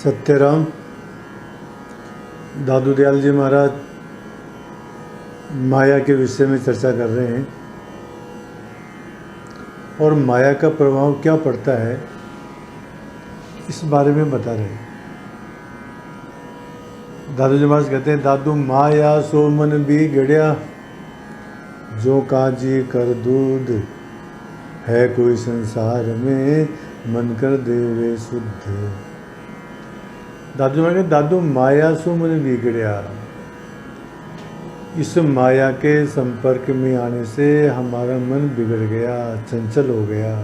सत्यराम दादू दयाल जी महाराज माया के विषय में चर्चा कर रहे हैं और माया का प्रभाव क्या पड़ता है इस बारे में बता रहे हैं। दादू जी महाराज कहते हैं, दादू माया सो मन बिगड़िया जो काजी कर दूध है कोई संसार में मन कर देवे शुद्ध। दादू महाराज कहते, दादू माया सो मन बिगड़िया, इस माया के संपर्क में आने से हमारा मन बिगड़ गया, चंचल हो गया।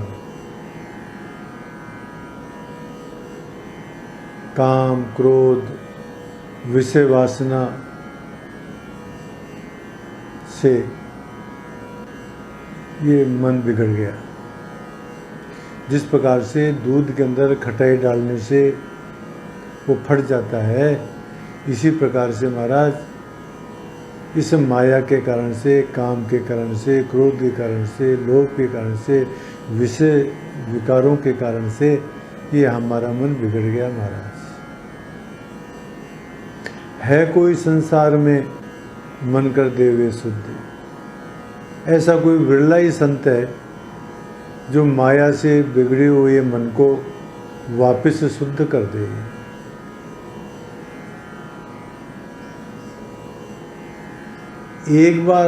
काम, क्रोध, विषय वासना से ये मन बिगड़ गया। जिस प्रकार से दूध के अंदर खटाई डालने से वो फट जाता है, इसी प्रकार से महाराज इस माया के कारण से, काम के कारण से, क्रोध के कारण से, लोभ के कारण से, विषय विकारों के कारण से ये हमारा मन बिगड़ गया महाराज। है कोई संसार में मन कर देवे शुद्ध, ऐसा कोई बिरला ही संत है जो माया से बिगड़े हुए मन को वापस शुद्ध कर दे। एक बार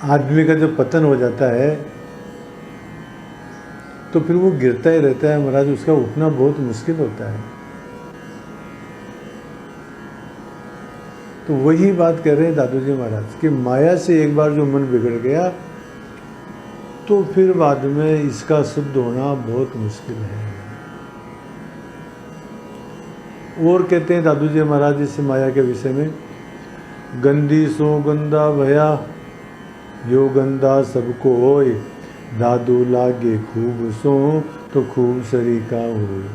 आदमी का जब पतन हो जाता है तो फिर वो गिरता ही रहता है महाराज, उसका उठना बहुत मुश्किल होता है। तो वही बात कह रहे हैं दादू जी महाराज कि माया से एक बार जो मन बिगड़ गया तो फिर बाद में इसका शुद्ध होना बहुत मुश्किल है। और कहते हैं दादू जी महाराज इस माया के विषय में, गंदी सो गंदा भया यो गंदा सबको होय, दादू लागे खूब सो तो खूब सरीका होय।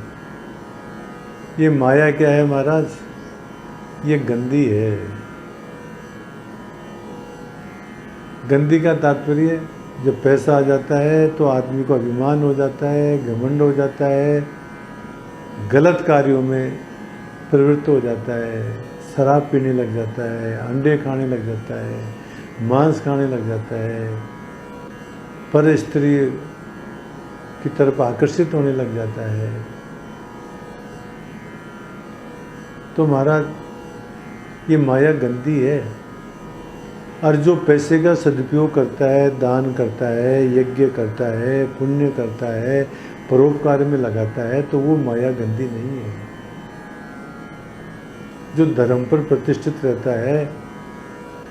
ये माया क्या है महाराज? ये गंदी है। गंदी का तात्पर्य, जब पैसा आ जाता है तो आदमी को अभिमान हो जाता है, घमंड हो जाता है, गलत कार्यों में प्रवृत्त हो जाता है, शराब पीने लग जाता है, अंडे खाने लग जाता है, मांस खाने लग जाता है, पर स्त्री की तरफ आकर्षित होने लग जाता है। तो महाराज ये माया गंदी है। और जो पैसे का सदुपयोग करता है, दान करता है, यज्ञ करता है, पुण्य करता है, परोपकार में लगाता है, तो वो माया गंदी नहीं है। जो धर्म पर प्रतिष्ठित रहता है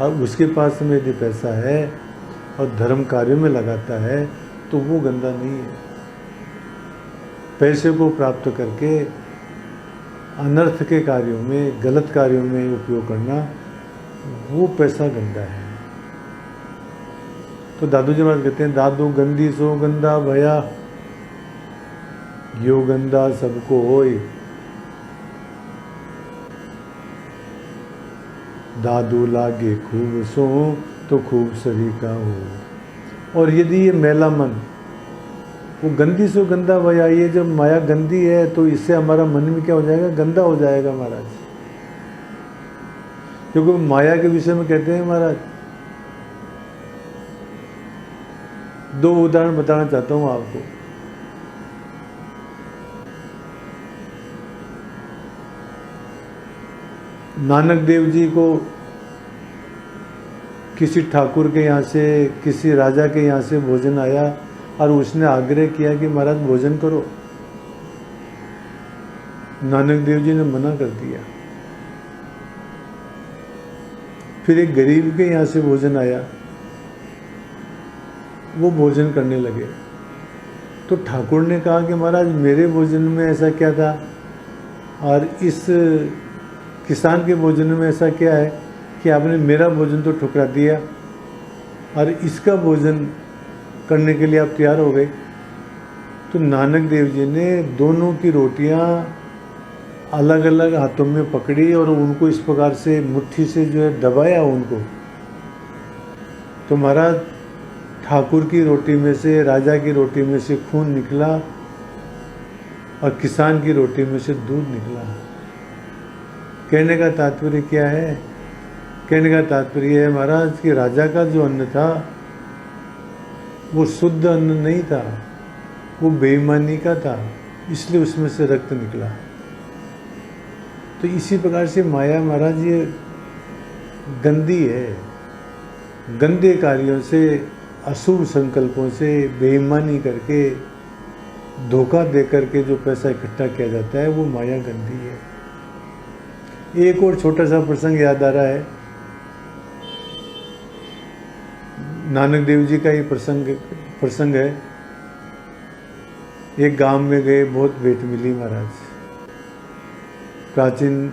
और उसके पास में यदि पैसा है और धर्म कार्यों में लगाता है तो वो गंदा नहीं है। पैसे को प्राप्त करके अनर्थ के कार्यों में, गलत कार्यों में उपयोग करना, वो पैसा गंदा है। तो दादू जी महाराज कहते हैं, दादू गंदी सो गंदा भया यो गंदा सबको होय, दादू लागे खूब सो तो खूब सरीका हो। और यदि ये मैला मन, वो गंदी सो गंदा भया, ये जब माया गंदी है तो इससे हमारा मन में क्या हो जाएगा? गंदा हो जाएगा महाराज। क्योंकि माया के विषय में कहते हैं महाराज, दो उदाहरण बताना चाहता हूं आपको। नानक देव जी को किसी ठाकुर के यहाँ से, किसी राजा के यहाँ से भोजन आया और उसने आग्रह किया कि महाराज भोजन करो। नानक देव जी ने मना कर दिया। फिर एक गरीब के यहाँ से भोजन आया, वो भोजन करने लगे। तो ठाकुर ने कहा कि महाराज मेरे भोजन में ऐसा क्या था और इस किसान के भोजन में ऐसा क्या है कि आपने मेरा भोजन तो ठुकरा दिया और इसका भोजन करने के लिए आप तैयार हो गए। तो नानक देव जी ने दोनों की रोटियां अलग अलग हाथों में पकड़ी और उनको इस प्रकार से मुट्ठी से जो है दबाया उनको। तो महाराज ठाकुर की रोटी में से, राजा की रोटी में से खून निकला और किसान की रोटी में से दूध निकला। कहने का तात्पर्य क्या है? कहने का तात्पर्य है महाराज कि राजा का जो अन्न था वो शुद्ध अन्न नहीं था, वो बेईमानी का था, इसलिए उसमें से रक्त निकला। तो इसी प्रकार से माया महाराज ये गंदी है। गंदे कार्यों से, अशुभ संकल्पों से, बेईमानी करके, धोखा दे करके जो पैसा इकट्ठा किया जाता है वो माया गंदी है। एक और छोटा सा प्रसंग याद आ रहा है, नानक देव जी का ये प्रसंग है। एक गांव में गए, बहुत भेंट मिली महाराज। प्राचीन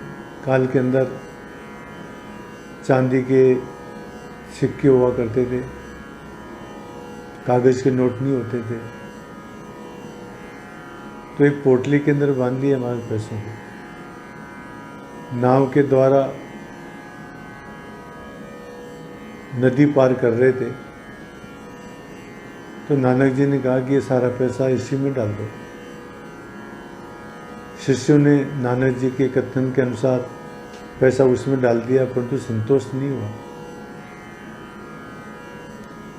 काल के अंदर चांदी के सिक्के हुआ करते थे, कागज के नोट नहीं होते थे। तो एक पोटली के अंदर बांध दिया हमारे पैसों को। नाव के द्वारा नदी पार कर रहे थे, तो नानक जी ने कहा कि ये सारा पैसा इसी में डाल दो। शिष्यों ने नानक जी के कथन के अनुसार पैसा उसमें डाल दिया, परंतु संतोष नहीं हुआ।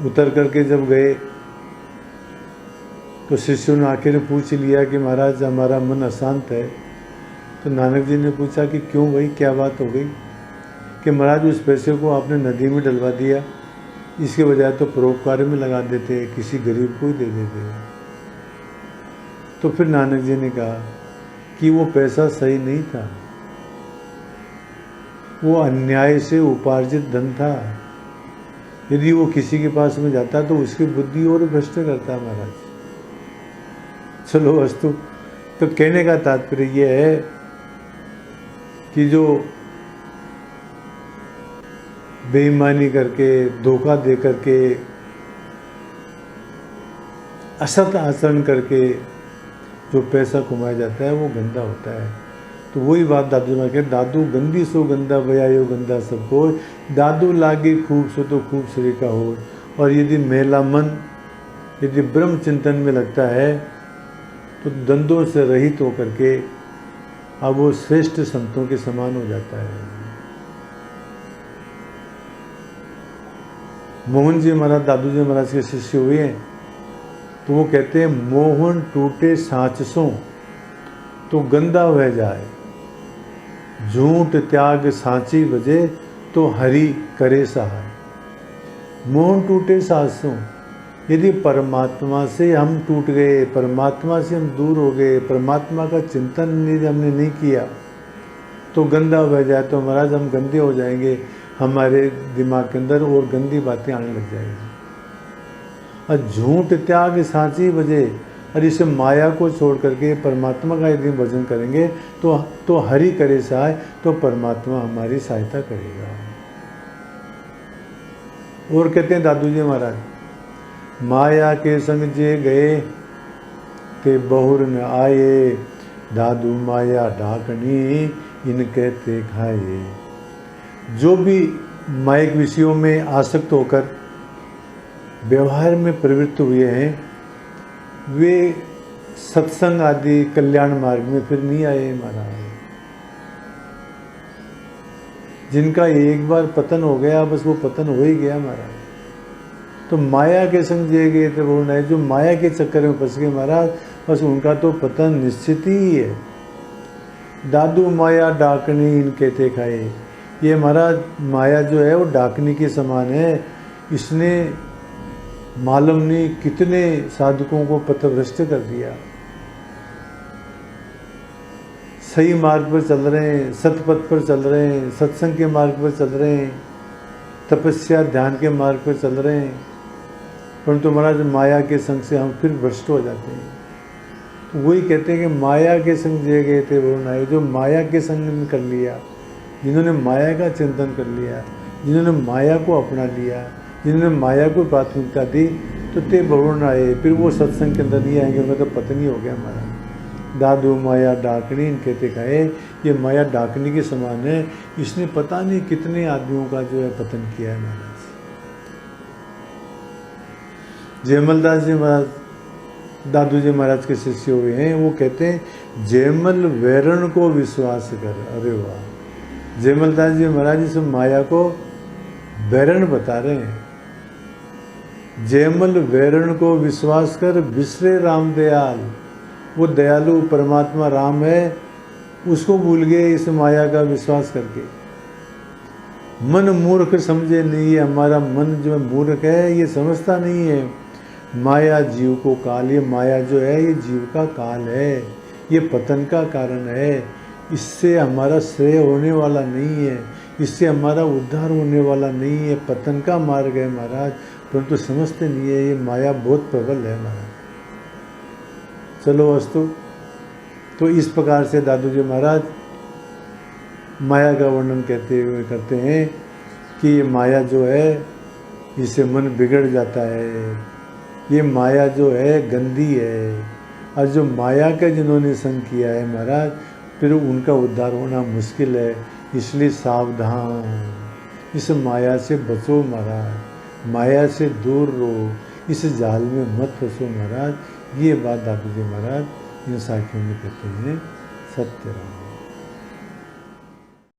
उतर करके जब गए तो शिष्यों ने आखिर पूछ लिया कि महाराज हमारा मन अशांत है। तो नानक जी ने पूछा कि क्यों भाई, क्या बात हो गई? कि महाराज उस पैसे को आपने नदी में डलवा दिया, इसके बजाय तो परोपकार में लगा देते, किसी गरीब को ही दे देते। तो फिर नानक जी ने कहा कि वो पैसा सही नहीं था, वो अन्याय से उपार्जित धन था। यदि वो किसी के पास में जाता तो उसकी बुद्धि और भ्रष्ट करता महाराज। चलो वस्तु, तो कहने का तात्पर्य ये है कि जो बेईमानी करके, धोखा दे करके, असत आचरण करके जो पैसा कमाया जाता है वो गंदा होता है। तो वही बात दादू में कहे, दादू गंदी सो गंदा बयायो गंदा सबको, दादू लागे खूब सो तो खूब शरीर का हो। और यदि मेला मन यदि ब्रह्म चिंतन में लगता है तो द्वंद्वों से रहित होकर के अब वो श्रेष्ठ संतों के समान हो जाता है। मोहन जी महाराज दादू जी महाराज के शिष्य हुए हैं, तो वो कहते हैं मोहन टूटे सांच सो तो गंदा हो जाए, झूठ त्याग सांची बजे तो हरि करे सहाय। मोहन टूटे सांच सो, यदि परमात्मा से हम टूट गए, परमात्मा से हम दूर हो गए, परमात्मा का चिंतन यदि हमने नहीं किया तो गंदा हो जाए, तो महाराज हम गंदे हो जाएंगे, हमारे दिमाग के अंदर और गंदी बातें आने लग जाएंगी। और झूठ त्याग सांची बजे, और इसे माया को छोड़ करके परमात्मा का यदि भजन करेंगे तो हरि करे सहाय, तो परमात्मा हमारी सहायता करेगा। और कहते हैं दादू जी महाराज, माया के संग जे गए ते बहुर न आए, दादू माया ढाकनी इन कहते खाए। जो भी मायिक विषयों में आसक्त होकर व्यवहार में प्रवृत्त हुए हैं वे सत्संग आदि कल्याण मार्ग में फिर नहीं आए महाराज। जिनका एक बार पतन हो गया बस वो पतन हो ही गया महाराज। तो माया के संग जे गए थे वो नहीं, जो माया के चक्कर में फंस गए महाराज बस उनका तो पतन निश्चित ही है। दादू माया डाकनी इनके थे खाए, ये महाराज माया जो है वो डाकनी के समान है। इसने मालूम नहीं कितने साधकों को पथभ्रष्ट कर दिया। सही मार्ग पर चल रहे हैं, सतपथ पर चल रहे हैं, सत्संग के मार्ग पर चल रहे हैं, तपस्या ध्यान के मार्ग पर चल रहे हैं, परंतु महाराज माया के संग से हम फिर भ्रष्ट हो जाते हैं। तो वही कहते हैं कि माया के संग जे गए थे वो नाए, जो माया के संग कर लिया, जिन्होंने माया का चिंतन कर लिया, जिन्होंने माया को अपना लिया, जिन्होंने माया को प्राथमिकता दी, तो ते बहुण आए, फिर वो सत्संग के अंदर नहीं आएंगे, उनका तो पतन ही हो गया हमारा। दादू माया डाकनी इनके ते खाए, ये माया डाकनी के समान है। इसने पता नहीं कितने आदमियों का जो है पतन किया है महाराज। जयमलदास जी महाराज दादू जी महाराज के शिष्य हुए हैं, वो कहते हैं जयमल वैरण को विश्वास कर। अरे वाह, जयमल दास जी महाराज इस माया को वैरण बता रहे हैं। जयमल वैरण को विश्वास कर बिसरे राम दयाल। वो दयालु परमात्मा राम है, उसको भूल गए इस माया का विश्वास करके। मन मूर्ख समझे नहीं, है हमारा मन जो मूर्ख है, ये समझता नहीं है माया जीव को काल। ये माया जो है ये जीव का काल है, ये पतन का कारण है। इससे हमारा श्रेय होने वाला नहीं है, इससे हमारा उद्धार होने वाला नहीं है। पतन का मार्ग है महाराज, परंतु समझते नहीं है। ये माया बहुत प्रबल है महाराज। चलो अस्तु। तो इस प्रकार से दादू जी महाराज माया का वर्णन करते हैं कि ये माया जो है इससे मन बिगड़ जाता है, ये माया जो है गंदी है। और जो माया का जिन्होंने संग किया है महाराज, फिर उनका उद्धार होना मुश्किल है। इसलिए सावधान, इस माया से बचो महाराज, माया से दूर रहो, इस जाल में मत फंसो महाराज। ये बात दादू जी महाराज इन साखियों में कहते हैं। सत्य राम।